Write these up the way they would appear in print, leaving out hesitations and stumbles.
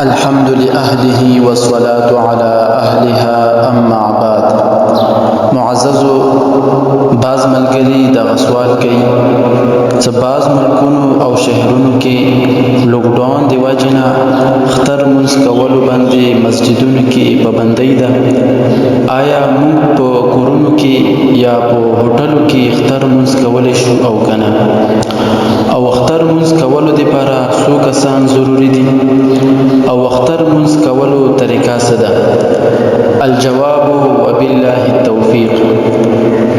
الحمد لأهله والصلاة على أهلها أما بعد. معززو باز ملګری د غسوال کوي چې باز ملکونو او شهرونو کې لوکډاون دی واجنه خطر منځ کولو باندې مسجدونو کې پابندۍ ده. آیا موږ په کورونو کې یا په هوټلو کې خطر منځ کولی شو او کنه؟ او اختر منځ کولو لپاره څو کسان ضروری دي؟ او اختر منځ کولو طریقه څه ده؟ الجواب وبالله التوفیق.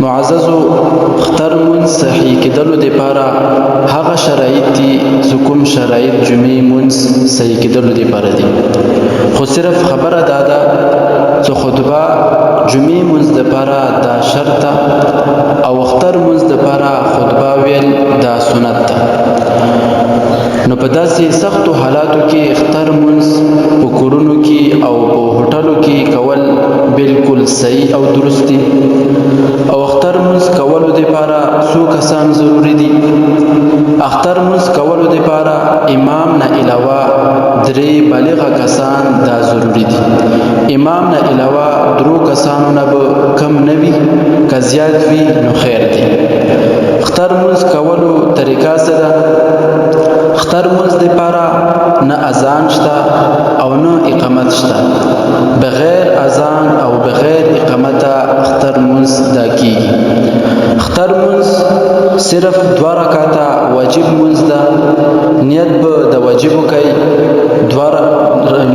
معززو اختر منځ صحیح کېدلو لپاره هغه شرایط دي چې کوم شرایط جمعې منځ صحیح کېدلو لپاره دي، خو صرف خبره دا ده چې خطبه جمعې منځ لپاره دا شرط ده او اختر منځ لپاره خطبه ویل دا سنت ده. نو په داسې سختو حالاتو کې اختر منځ په کورونو کې او په هوټلو کې کول بالکل صحیح او درست دي. او اختر منځ کولو لپاره څو کسان ضروری دي؟ اختر منځ کولو لپاره امام نه علاوه 3 بالغ کسان دا ضروری دي. امام نه علاوه 3 کسانو نه به کم نه وي، که زیات وي نو خیر دی. اختر منځ کولو طریقه څه ده؟ اختر منځ لپاره نه اذان شته او نه اقامت شته. بغیر اذان او بغیر اقامت اختر منځ دا کیږي. اختر منځ صرف 2 رکعاته واجب منځ ده. نیت به د واجبو کوي،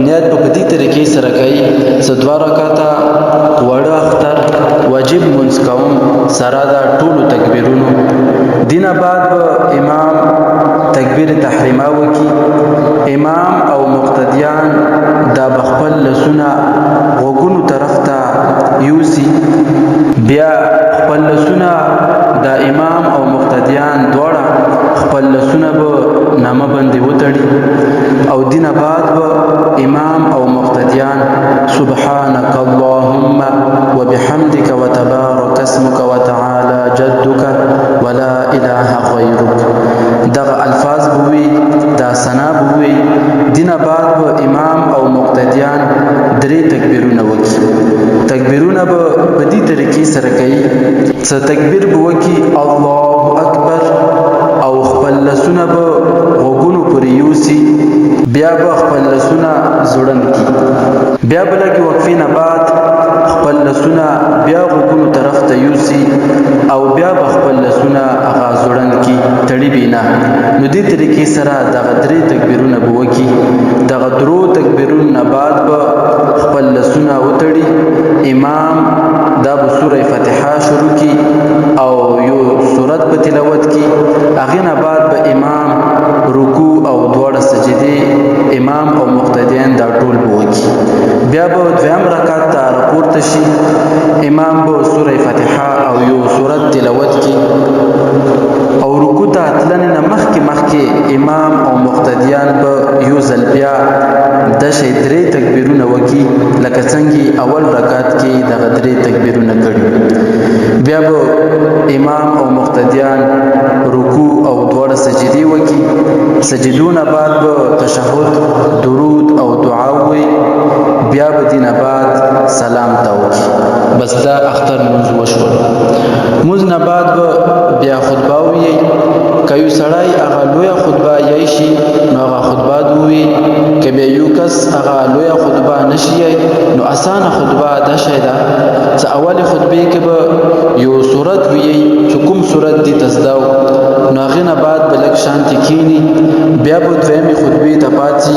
نیت به په دې طریقې سره کوي چې 2 رکعاته وړه اختر واجب منځ کوم سره دا ټولو تکبیرونو. دینه بعد به امام تکبیر تحریمه وکي. امام او مقتدیان دا بخپل لسونه غوږونو طرف ته یوسي، بیا خپل لسونه دا امام او مقتدیان دواړه خپل لسونه به نامه باندې وتړي او دینه بعد به امام او مقتدیان سبحانك اللهم وبحمدك وتبارك اسمك وتعالى جدك ولا اله غيرك دغه الفاظ بوي، دا ثنا بوي. دینه بعد به امام او مقتدیان 3 تکبیرونه وکي. تکبیرونه به په دې طریقې سره کوي چې تکبیر به وکي الله اکبر او خپل لسونه به غوږونو پورې یوسي، بیا به خپل لسونه زوړند کی، بیا به لږ وقفې نه بعد خپل لسونه بیا غوږونو طرف ته یوسي او بیا به خپل لسونه هغه زوړند کی تړي بینا. نو دې طریقې سره دغه 3 تکبیرونه به وکي. دغه 3 تکبیرونو نه بعد به خپل لسونه وتړي. امام دا به سوره فاتحه شروع کی او یو سورت په تلاوت کی. هغه نه بعد به امام رکوع او دواړه سجدي امام او مقتدیان دا ټول به وکي. بیا به 2 رکعت ته راپورته شي. امام به سوره فاتحه او یو سورت تلاوت کی او رکوع ته تلنه نه مخکې امام او مقتدیان به یو ځل بیا د 3 تکبیرونه وکي، لکه څنګه اول رکعت کې دغه 3 تکبیرونه کړي. بیا به امام او مقتدیان رکوع او دواړه سجدي وکي. سجدونه بعد به تشهد، درود او دعا وي، بیا به دینه بعد سلام ته وکي. بس دا اختر منځ وشو. منځ نه بعد به بیا خطبه وي. کایو سړی هغه لویه خطبه یې شي نو هغه خطبه دوی، که بیا یو کس هغه لویه خطبه نشي نو اسانه خطبه دا شی ده چې اول خطبه کې به یو سورت وي چې کوم سورت دي تزداو نو هغه نه بعد به لږ شانتي کینی، بیا به دویمه خطبه ته پاتې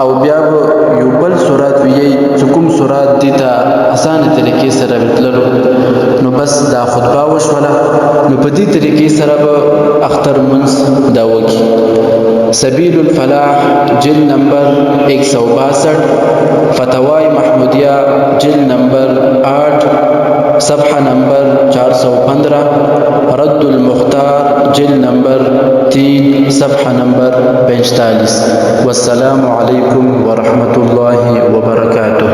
او بیا به یو بل سورت وي چې کوم سورت دي ته اسانه طریقې سره وتللو. نو بس دا خطبه وشوله. نو په دې طریقې سره به اختر منځ دا وکي. سبیل الفلاح جلد نمبر 162، فتاوای محمودیہ جلد نمبر 8 صفحہ نمبر 415، رد المختار جلد نمبر 3 صفحہ نمبر 45. والسلام علیکم ورحمۃ اللہ وبرکاتہ.